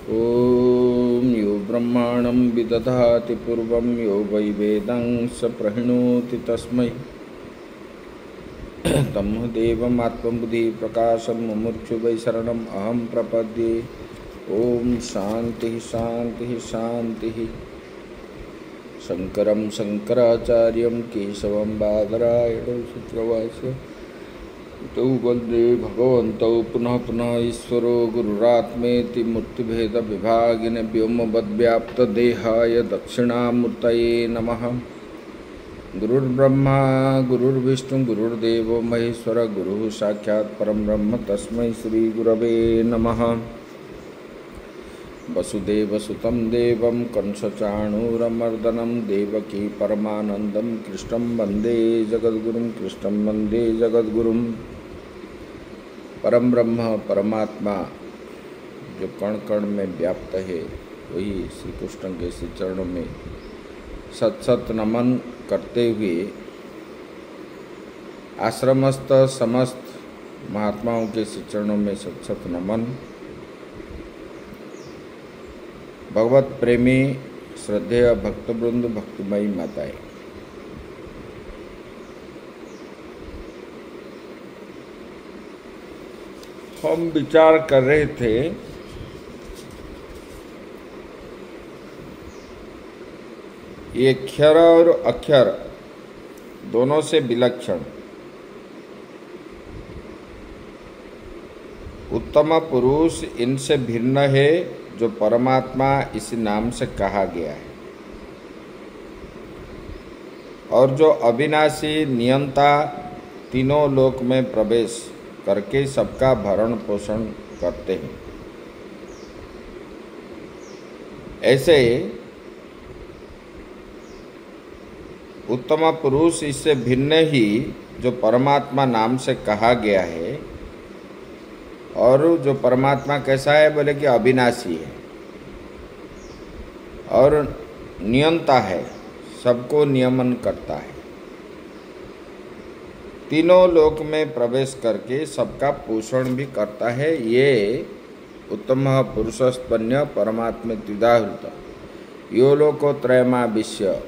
ॐ यो ब्रह्माणं विदधाति पूर्वं यो वै वेदं स प्रणोति तस्मै तं देवमात्मबुद्धिप्रकाशं मुमुक्षु वै शरणम् अहं प्रपद्ये। ॐ शान्तिः शान्तिः शान्तिः। शङ्करं शङ्कराचार्यं केशवं बादरायणं सूत्रभाष्यं तौ वन्दे भगवन्तौ पुनः पुनः ईश्वरो गुरुरात्मेति मूर्तिभेदविभागिने व्योमवद्व्याप्तदेहाय दक्षिणामूर्तये नमः। गुरुर्ब्रह्मा गुरुर्विष्णु गुरुर्देवो महेश्वर गुरुः साक्षात् परं ब्रह्म तस्मै श्रीगुरवे नमः। वसुदेवसुतं देवं कंसचाणूरमर्दनं देवकी परमानन्दं कृष्णं वन्दे जगद्गुरुं परम ब्रह्म परमात्मा जो कण कण में व्याप्त है वही श्री कृष्ण के श्री चरणों में सत सत नमन करते हुए आश्रमस्थ समस्त महात्माओं के श्री चरणों में सत सत नमन। भगवत प्रेमी श्रद्धेय भक्तवृंद भक्तिमयी माताएं, हम विचार कर रहे थे ये क्षर और अक्षर दोनों से विलक्षण उत्तम पुरुष इनसे भिन्न है जो परमात्मा इस नाम से कहा गया है, और जो अविनाशी नियंता तीनों लोक में प्रवेश करके सबका भरण पोषण करते हैं। ऐसे उत्तम पुरुष इससे भिन्न ही जो परमात्मा नाम से कहा गया है, और जो परमात्मा कैसा है बोले कि अविनाशी है और नियंता है, सबको नियमन करता है, तीनों लोक में प्रवेश करके सबका पोषण भी करता है। ये उत्तम पुरुषस्तन्य परमात्मा द्विधाहृत यो लोकोत्रयमा विश्य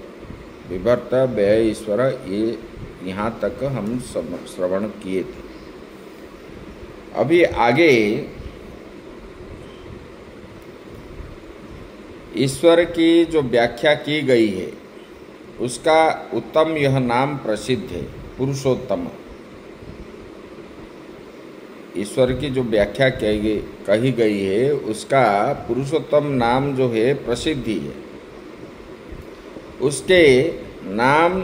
विभर्त व्यय ईश्वर, ये यहाँ तक हम श्रवण किए थे। अभी आगे ईश्वर की जो व्याख्या की गई है उसका उत्तम यह नाम प्रसिद्ध है, पुरुषोत्तम। ईश्वर की जो व्याख्या कही गई है उसका पुरुषोत्तम नाम जो है प्रसिद्धि है। उसके नाम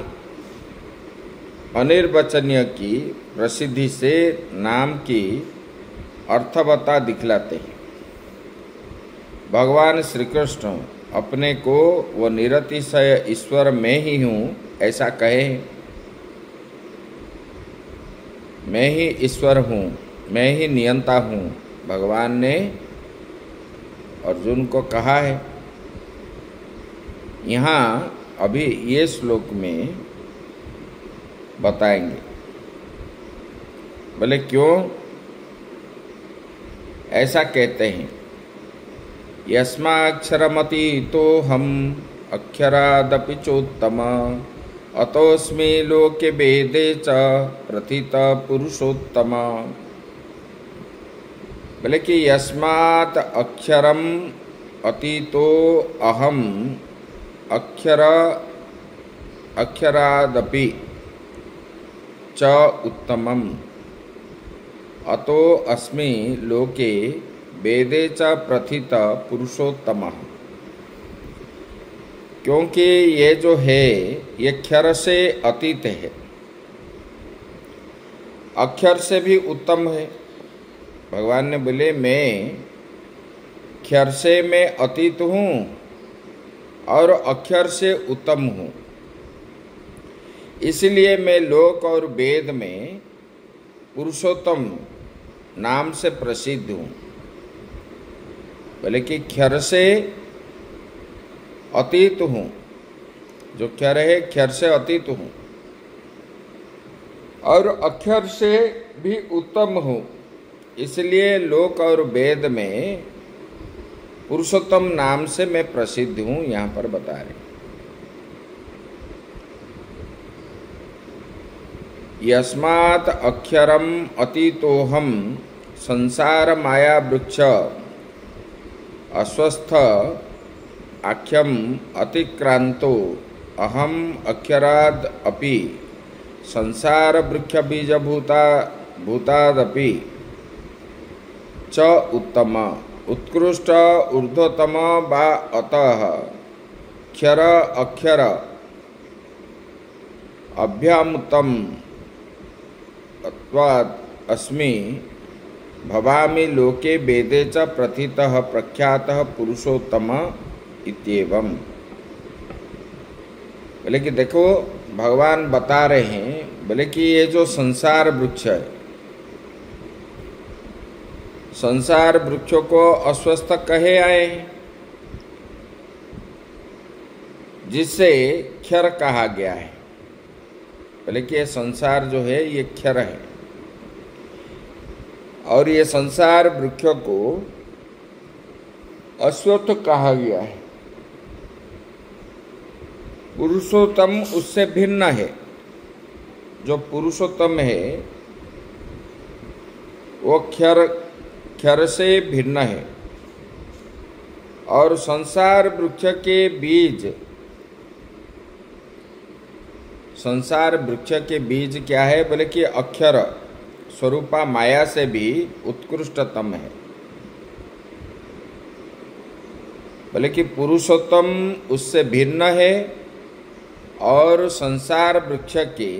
अनिर्वचनीय की प्रसिद्धि से नाम की अर्थवत्ता दिखलाते हैं। भगवान श्री कृष्ण अपने को वो निरतिशय ईश्वर में ही हूँ ऐसा कहे, मैं ही ईश्वर हूँ, मैं ही नियंता हूँ, भगवान ने अर्जुन को कहा है। यहाँ अभी ये श्लोक में बताएंगे। बोले क्यों ऐसा कहते हैं? यस्माक्षरमतीतो हम अक्षरादपि चोत्तम अतोऽस्मि लोके वेदे च प्रथित पुरुषोत्तम। बोले कि यस्मात् अक्षरम अतीतो अहम अक्षरादपि च उत्तमम अतो अस्मि लोके वेदे च प्रथित पुरुषोत्तमः। क्योंकि ये जो है ये क्षर से अतीत है, अक्षर से भी उत्तम है। भगवान ने बोले मैं क्षर से मैं अतीत हूँ और अक्षर से उत्तम हूँ, इसलिए मैं लोक और वेद में पुरुषोत्तम नाम से प्रसिद्ध हूँ। बोले कि क्षर से अतीत हूँ, जो क्षर है क्षर से अतीत हूँ और अक्षर से भी उत्तम हूँ, इसलिए लोक और वेद में पुरुषोत्तम नाम से मैं प्रसिद्ध हूं, यहां पर बता रहे। यस्मात् अक्षरम अतीतोहम संसार माया वृक्ष अस्वस्थ आख्यम अतिक्रांतो अहम अक्षराद अपि संसार वृक्ष बीज भूतादपि च उत्तम उत्कृष्ट ऊर्ध्वतम वा अतः क्षर अक्षर अभ्यामुतम अस्मि भवामि लोके वेदे च प्रथितः प्रख्यातः पुरुषोत्तम इत्येवम्। बोले कि देखो भगवान बता रहे हैं, बोले कि ये जो संसार वृक्ष है, संसार वृक्षों को अस्वस्थ कहे आए हैं, जिससे क्षर कहा गया है। बोले कि ये संसार जो है ये क्षर है, और ये संसार वृक्षों को अस्वस्थ कहा गया है। पुरुषोत्तम उससे भिन्न है। जो पुरुषोत्तम है वो क्षर से भिन्न है। और संसार वृक्ष के बीज, संसार वृक्ष के बीज क्या है? बोले कि अक्षर स्वरूपा माया से भी उत्कृष्टतम है। बोले कि पुरुषोत्तम उससे भिन्न है, और संसार वृक्ष के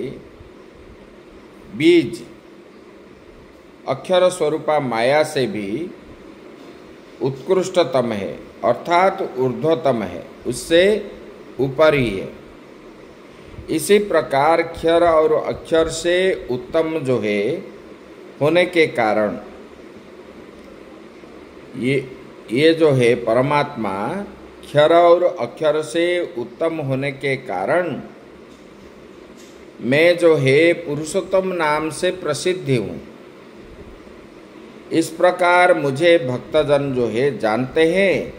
बीज अक्षर स्वरूपा माया से भी उत्कृष्टतम है, अर्थात ऊर्ध्वतम है, उससे ऊपर ही है। इसी प्रकार क्षर और अक्षर से उत्तम जो है होने के कारण ये जो है परमात्मा क्षर और अक्षर से उत्तम होने के कारण मैं जो है पुरुषोत्तम नाम से प्रसिद्ध हूँ। इस प्रकार मुझे भक्तजन जो है जानते हैं।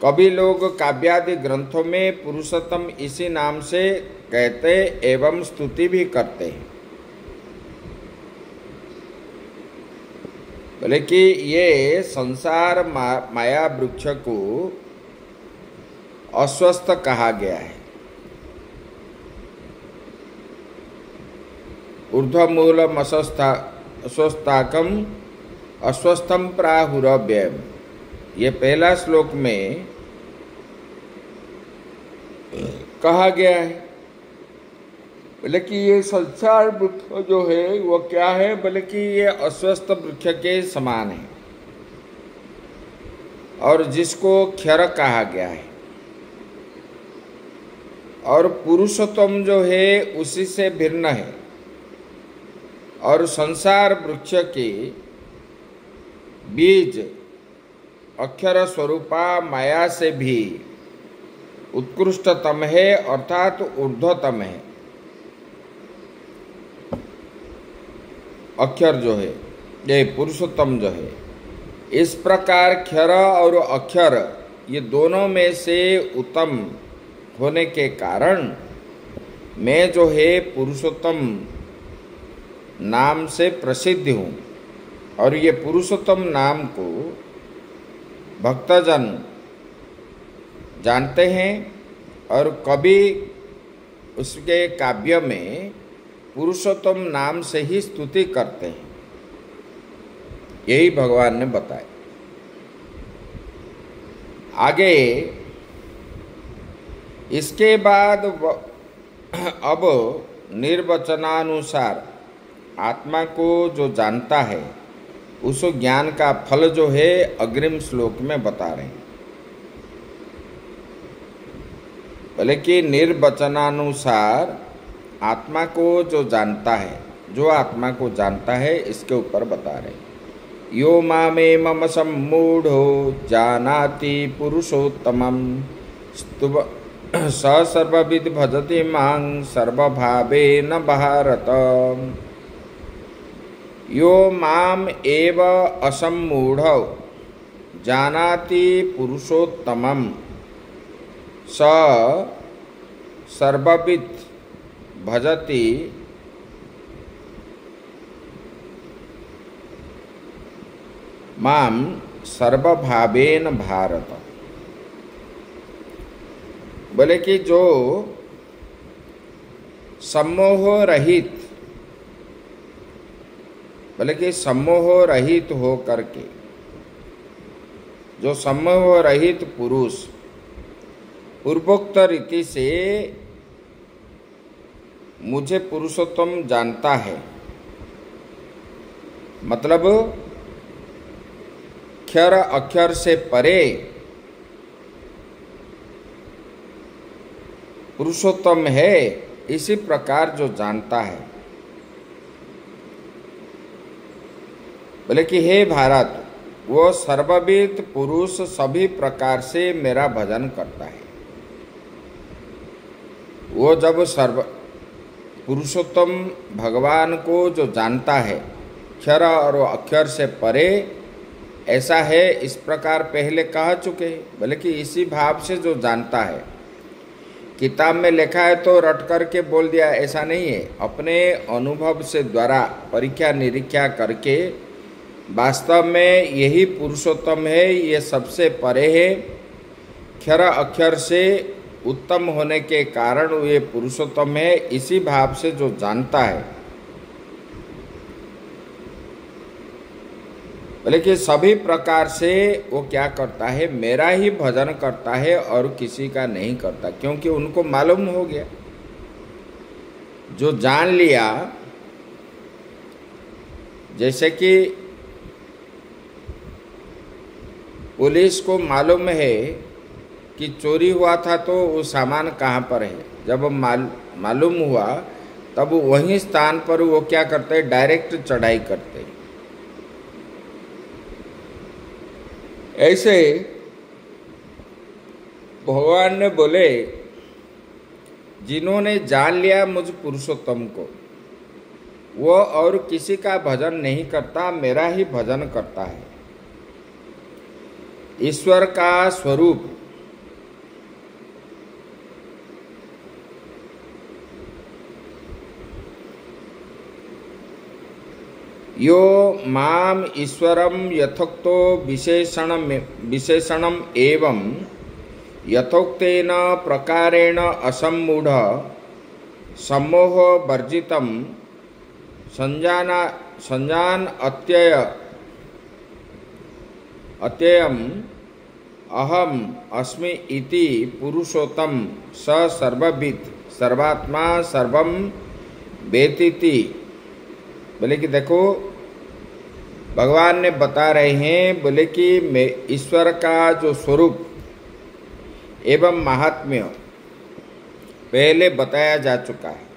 कभी लोग काव्यादि ग्रंथों में पुरुषोत्तम इसी नाम से कहते एवं स्तुति भी करते हैं। बोले कि ये संसार माया वृक्ष को अस्वस्थ कहा गया है। ऊर्ध्वमूलम अस्वस्थाकम अस्वस्थम प्राहुरव्ययम, ये पहला श्लोक में कहा गया है। बोले कि ये संसार वृक्ष जो है वो क्या है? बोले कि ये अस्वस्थ वृक्ष के समान है, और जिसको क्षर कहा गया है। और पुरुषोत्तम जो है उसी से भिन्न है, और संसार वृक्ष के बीज अक्षर स्वरूपा माया से भी उत्कृष्टतम है, अर्थात ऊर्ध्वतम है। अक्षर जो है ये पुरुषोत्तम जो है, इस प्रकार क्षर और अक्षर ये दोनों में से उत्तम होने के कारण मैं जो है पुरुषोत्तम नाम से प्रसिद्ध हूँ। और ये पुरुषोत्तम नाम को भक्तजन जानते हैं, और कभी उसके काव्य में पुरुषोत्तम नाम से ही स्तुति करते हैं। यही भगवान ने बताया। आगे इसके बाद अब निर्वचनानुसार आत्मा को जो जानता है उस ज्ञान का फल जो है अग्रिम श्लोक में बता रहे हैं। बोले कि निर्वचनानुसार आत्मा को जो जानता है, जो आत्मा को जानता है, इसके ऊपर बता रहे हैं। यो मामे मम सम्मूढ़ो जानाति पुरुषोत्तमं स सर्वविद भजति मां सर्वभावेन भारत। यो माम एव असम्मूढ़ जानाति पुरुषोत्तमं स सर्ववित् भजति माम सर्वभावेन भारत। बोले कि जो सम्मोह रहित, बोले कि सम्मोह रहित हो करके, जो सम्मोह रहित पुरुष पूर्वोक्त रीति से मुझे पुरुषोत्तम जानता है, मतलब क्षर अक्षर से परे पुरुषोत्तम है, इसी प्रकार जो जानता है। बोले कि हे भारत, वो सर्वविद पुरुष सभी प्रकार से मेरा भजन करता है। वो जब सर्व पुरुषोत्तम भगवान को जो जानता है, क्षर और अक्षर से परे ऐसा है, इस प्रकार पहले कह चुके। बोले कि इसी भाव से जो जानता है, किताब में लिखा है तो रट करके बोल दिया, ऐसा नहीं है। अपने अनुभव से द्वारा परीक्षा निरीक्षा करके वास्तव में यही पुरुषोत्तम है, ये सबसे परे है, क्षर अक्षर से उत्तम होने के कारण ये पुरुषोत्तम है, इसी भाव से जो जानता है। बोले कि सभी प्रकार से वो क्या करता है, मेरा ही भजन करता है और किसी का नहीं करता, क्योंकि उनको मालूम हो गया, जो जान लिया। जैसे कि पुलिस को मालूम है कि चोरी हुआ था तो वो सामान कहाँ पर है, जब मालूम हुआ तब वहीं स्थान पर वो क्या करते हैं, डायरेक्ट चढ़ाई करते हैं। ऐसे भगवान ने बोले, जिन्होंने जान लिया मुझ पुरुषोत्तम को, वो और किसी का भजन नहीं करता, मेरा ही भजन करता है। ईश्वर का स्वरूप यो माम ईश्वरम यथोक्तो विशेषणम एवं यथोक्तेन प्रकारेण असम्मूढ़ सम्मोह वर्जितम संजान अत्ययम अहम अस्मि इति पुरुषोत्तम स सर्ववित् सर्वात्मा सर्वम वेत्ति। बोले कि देखो, भगवान ने बता रहे हैं, बोले कि मैं ईश्वर का जो स्वरूप एवं महात्म्य पहले बताया जा चुका है।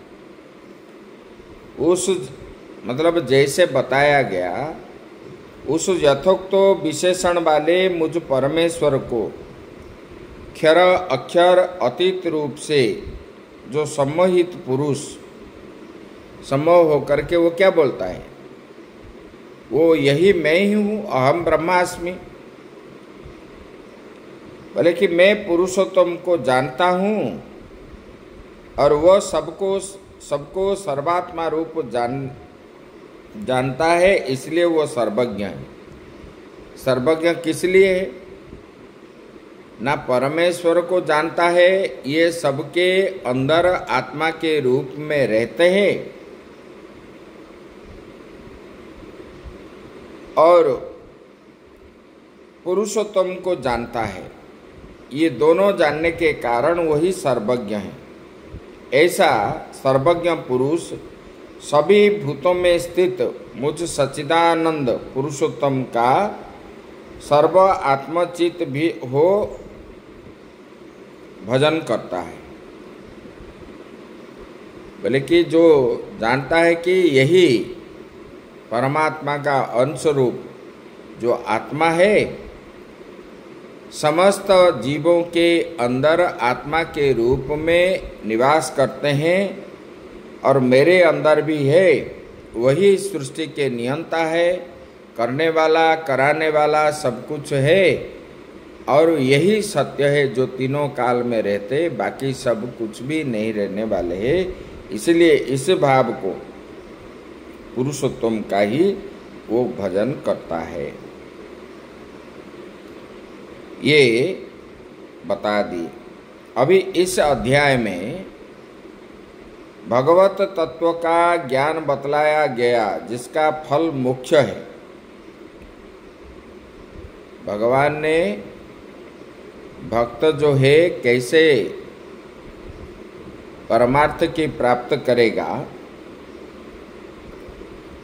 उस मतलब जैसे बताया गया, उस यथोक्त विशेषण वाले मुझ परमेश्वर को क्षर अक्षर अतीत रूप से जो सम्मोहित पुरुष सम्मोह होकर के वो क्या बोलता है, वो यही मैं ही हूँ, अहम ब्रह्मास्मि। बोले कि मैं पुरुषोत्तम को जानता हूँ और वह सबको सर्वात्मा रूप जानता है, इसलिए वो सर्वज्ञ है। सर्वज्ञ किस लिए है? ना परमेश्वर को जानता है, ये सबके अंदर आत्मा के रूप में रहते हैं, और पुरुषोत्तम को जानता है। ये दोनों जानने के कारण वही सर्वज्ञ है। ऐसा सर्वज्ञ पुरुष सभी भूतों में स्थित मुझ सच्चिदानंद पुरुषोत्तम का सर्व आत्मचित भी हो भजन करता है। बोले कि जो जानता है कि यही परमात्मा का अंश रूप जो आत्मा है, समस्त जीवों के अंदर आत्मा के रूप में निवास करते हैं और मेरे अंदर भी है, वही सृष्टि के नियंता है, करने वाला, कराने वाला सब कुछ है और यही सत्य है जो तीनों काल में रहते, बाकी सब कुछ भी नहीं रहने वाले हैं। इसलिए इस भाव को पुरुषोत्तम का ही वो भजन करता है, ये बता दी। अभी इस अध्याय में भगवत तत्व का ज्ञान बतलाया गया, जिसका फल मुख्य है। भगवान ने भक्त जो है कैसे परमार्थ की प्राप्त करेगा,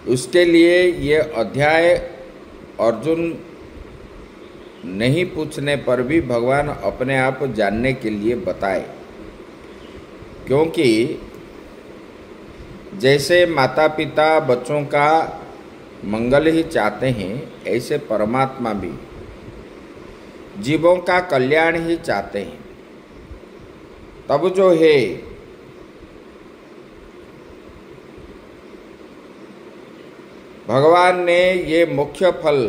उसके लिए ये अध्याय अर्जुन नहीं पूछने पर भी भगवान अपने आप जानने के लिए बताए। क्योंकि जैसे माता पिता बच्चों का मंगल ही चाहते हैं, ऐसे परमात्मा भी जीवों का कल्याण ही चाहते हैं। तब जो है भगवान ने ये मुख्य फल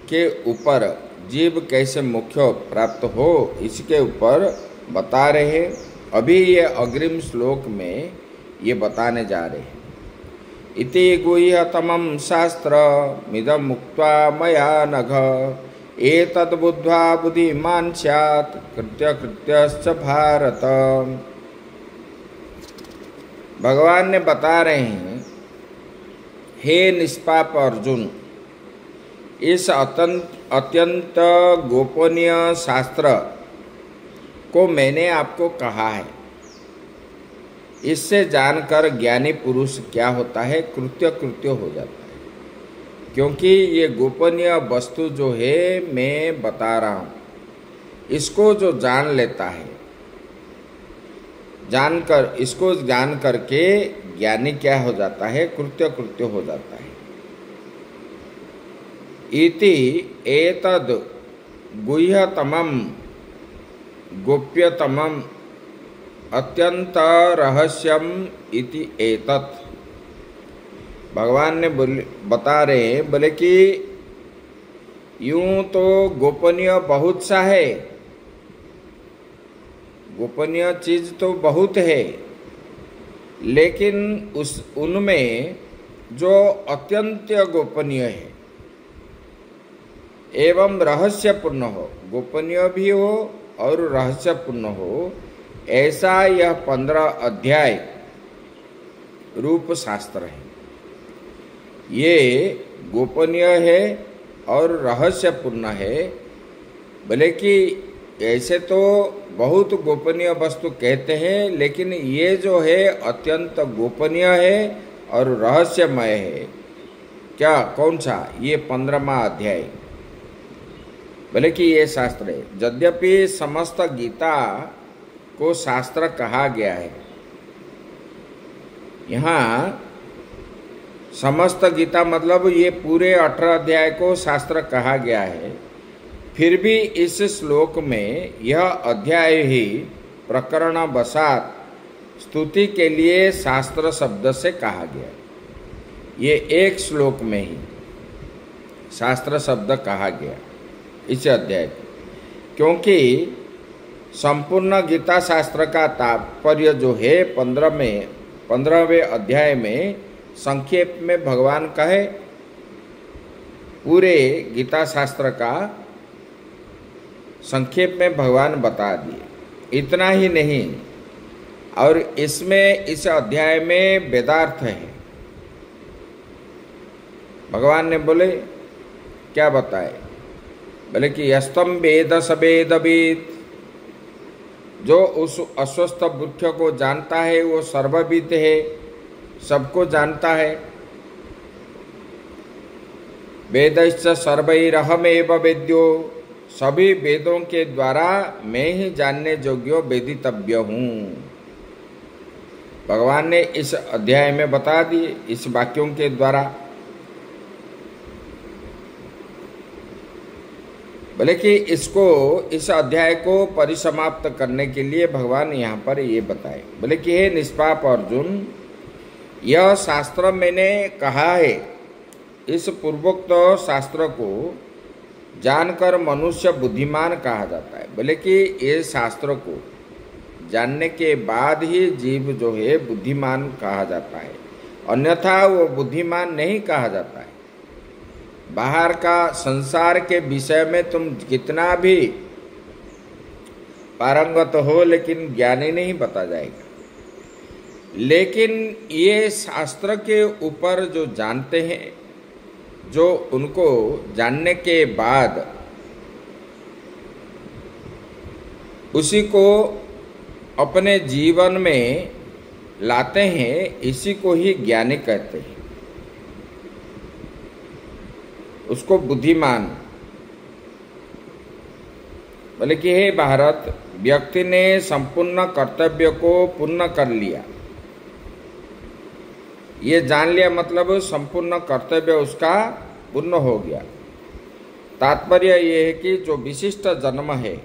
के ऊपर जीव कैसे मुख्य प्राप्त हो, इसके ऊपर बता रहे हैं। अभी ये अग्रिम श्लोक में ये बताने जा रहे हैं। इति गुह्यतमं शास्त्र मिदं मुक्त्वा मया नघ एतद् बुद्ध्वा बुद्धिमान् स्यात् कृत्यकृत्यश्च भारत। भगवान ने बता रहे हैं, हे निष्पाप अर्जुन, इस अत्यंत गोपनीय शास्त्र को मैंने आपको कहा है। इससे जानकर ज्ञानी पुरुष क्या होता है, कृत्य कृत्य हो जाता है। क्योंकि ये गोपनीय वस्तु जो है मैं बता रहा हूँ, इसको जो जान लेता है, इसको जान करके ज्ञानी क्या हो जाता है, कृत्य कृत्य हो जाता है। इति एतद् गुह्यतमं गोप्यतमं अत्यंत रहस्यम इति एतत्। भगवान ने बता रहे हैं, बोले कि यूं तो गोपनीय बहुत सा है, गोपनीय चीज तो बहुत है, लेकिन उनमें जो अत्यंत गोपनीय है एवं रहस्यपूर्ण हो, गोपनीय भी हो और रहस्यपूर्ण हो, ऐसा यह 15 अध्याय रूप शास्त्र है। ये गोपनीय है और रहस्यपूर्ण है। भले कि ऐसे तो बहुत गोपनीय वस्तु कहते हैं, लेकिन ये जो है अत्यंत गोपनीय है और रहस्यमय है। क्या, कौन सा? ये 15वां अध्याय। भले कि ये शास्त्र है, यद्यपि समस्त गीता को शास्त्र कहा गया है। यहाँ समस्त गीता मतलब ये पूरे 18 अध्याय को शास्त्र कहा गया है, फिर भी इस श्लोक में यह अध्याय ही प्रकरण वशात स्तुति के लिए शास्त्र शब्द से कहा गया। ये एक श्लोक में ही शास्त्र शब्द कहा गया इस अध्याय को, क्योंकि संपूर्ण गीता शास्त्र का तात्पर्य जो है 15वें अध्याय में संक्षेप में भगवान कहे पूरे गीता शास्त्र का संक्षेप में भगवान बता दिए। इतना ही नहीं, और इसमें इस अध्याय में वेदार्थ है। भगवान ने बोले क्या बताए, बोले कि यस्तम वेद स वेदविद, जो उस अस्वस्थ वृक्ष को जानता है वो सर्वविद है, सबको जानता है। वेदैश्च सर्वैरहमेव वेद्यो, सभी वेदों के द्वारा मैं ही जानने योग्य वेदितव्य हूँ। भगवान ने इस अध्याय में बता दिए इस वाक्यों के द्वारा। बोले कि इस अध्याय को परिसमाप्त करने के लिए भगवान यहाँ पर ये बताए। बोले कि हे निष्पाप अर्जुन, यह शास्त्र मैंने कहा है इस पूर्वोक्त शास्त्र को जानकर मनुष्य बुद्धिमान कहा जाता है। बोले कि ये शास्त्र को जानने के बाद ही जीव जो है बुद्धिमान कहा जाता है, अन्यथा वो बुद्धिमान नहीं कहा जाता है। बाहर का संसार के विषय में तुम कितना भी पारंगत हो, लेकिन ज्ञानी नहीं बता जाएगा। लेकिन ये शास्त्र के ऊपर जो जानते हैं, जो उनको जानने के बाद उसी को अपने जीवन में लाते हैं, इसी को ही ज्ञानी कहते हैं, उसको बुद्धिमान। बोले कि हे भारत, व्यक्ति ने संपूर्ण कर्तव्य को पूर्ण कर लिया, ये जान लिया, मतलब संपूर्ण कर्तव्य उसका पूर्ण हो गया। तात्पर्य ये है कि जो विशिष्ट जन्म है,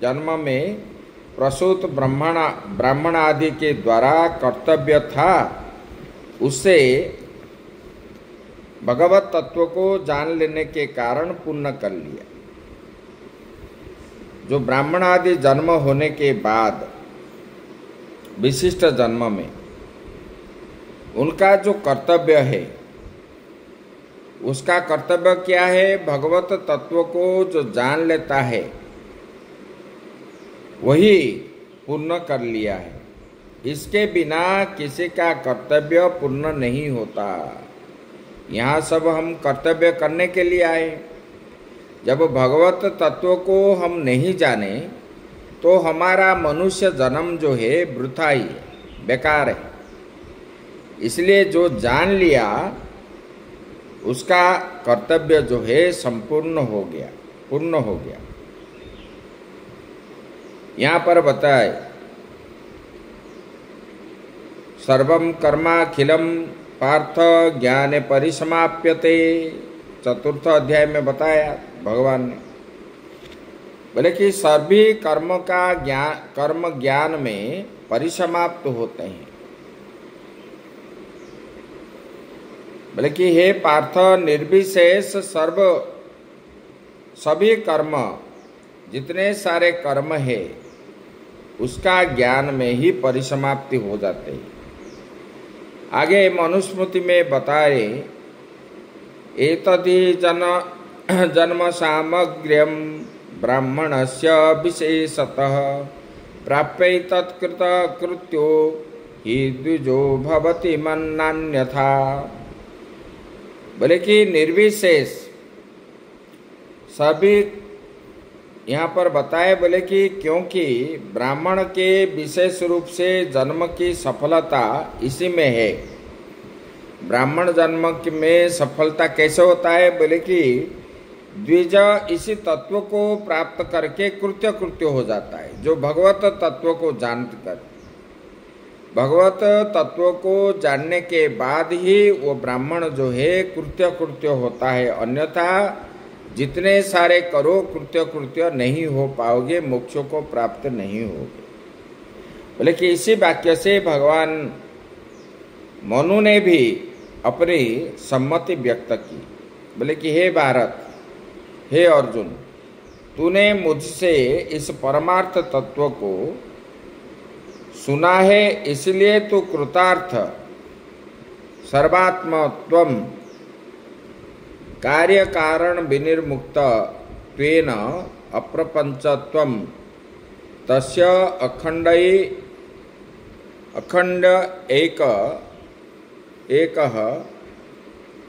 जन्म में प्रसूत ब्राह्मण आदि के द्वारा कर्तव्य था, उससे भगवत तत्व को जान लेने के कारण पूर्ण कर लिया। जो ब्राह्मण आदि जन्म होने के बाद विशिष्ट जन्म में उनका जो कर्तव्य है, उसका कर्तव्य क्या है? भगवत तत्व को जो जान लेता है वही पूर्ण कर लिया है। इसके बिना किसी का कर्तव्य पूर्ण नहीं होता। यहाँ सब हम कर्तव्य करने के लिए आए। जब भगवत तत्व को हम नहीं जाने तो हमारा मनुष्य जन्म जो है वृथा ही है, बेकार है। इसलिए जो जान लिया उसका कर्तव्य जो है संपूर्ण हो गया, पूर्ण हो गया। यहाँ पर बताए सर्वम कर्माखिलम पार्थ ज्ञान परिसमाप्यते, चतुर्थ अध्याय में बताया भगवान ने। बोले कि सभी कर्म ज्ञान में परिसमाप्त होते हैं। बोले कि हे पार्थ, निर्विशेष सभी कर्म, जितने सारे कर्म है, उसका ज्ञान में ही परिसमाप्ति हो जाते हैं। आगे मनुस्मृति में बताए एतद्धि जन्म सामग्र्यम ब्राह्मणस्य विशेषतः प्राप्य तत्कृत कृत्यो हि द्विजो भवति मन्नान्यथा। बोले कि निर्विशेष सभी यहाँ पर बताए। बोले कि क्योंकि ब्राह्मण के विशेष रूप से जन्म की सफलता इसी में है। ब्राह्मण जन्म में सफलता कैसे होता है? बोले कि द्विज इसी तत्व को प्राप्त करके कृत्य हो जाता है। जो भगवत तत्व को जानकर, भगवत तत्व को जानने के बाद ही वो ब्राह्मण जो है कृत्य होता है, अन्यथा जितने सारे करो कृत्य नहीं हो पाओगे, मोक्षों को प्राप्त नहीं होगे। बोले कि इसी वाक्य से भगवान मनु ने भी अपनी सम्मति व्यक्त की। बोले कि हे भारत, हे अर्जुन, तूने मुझसे इस परमार्थ तत्व को सुना है, इसलिए तू कृतार्थ सर्वात्मत्वम कार्य कारण विनिर्मुक्त त्वेन अप्रपंचत्वम तस्य अखंड एक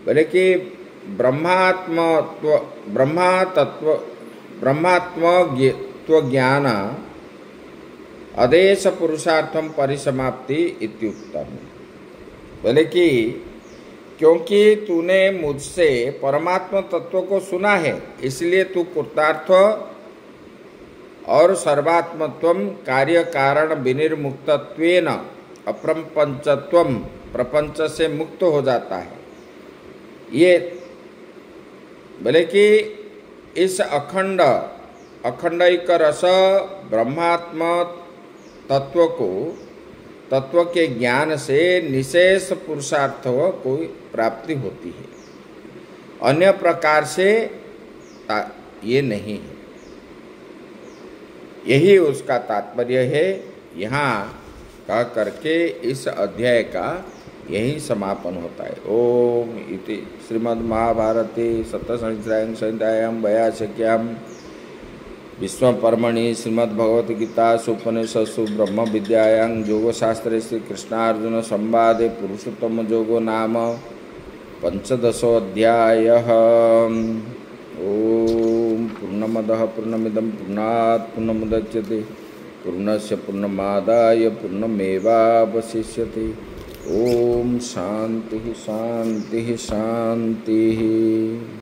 बोले कि ब्रह्मात्म ज्ञान अदेश पुरुषार्थम परिसमाप्ति इत्युक्तम। बोले कि क्योंकि तूने मुझसे परमात्मा तत्व को सुना है, इसलिए तू कृतार्थ और सर्वात्मत्वम कार्य कारण विनिर्मुक्तत्वेन अप्रपंचत्वम प्रपंच से मुक्त हो जाता है। ये बोले कि इस अखंडैक रस ब्रह्मात्म तत्व के ज्ञान से निशेष पुरुषार्थ को प्राप्ति होती है। अन्य प्रकार से ये नहीं है। यही उसका तात्पर्य है। यहाँ कह करके इस अध्याय का यही समापन होता है। ओम इति श्रीमद्महाभारते सप्तसहस्रायां संहितायां 82 विश्वपर्मणि श्रीमद्भगवद्गीतासु उपनिषत्सु ब्रह्म विद्यायां योगशास्त्रे श्रीकृष्णार्जुन संवादे पुरुषोत्तम योगो नाम 15 अध्यायः। ओम पूर्णमदः पूर्णमिदं पूर्णात् पूर्णमुदच्यते पूर्णस्य पूर्णमादाय पूर्णमेवावशिष्यते। ओम शांति शांति शांति।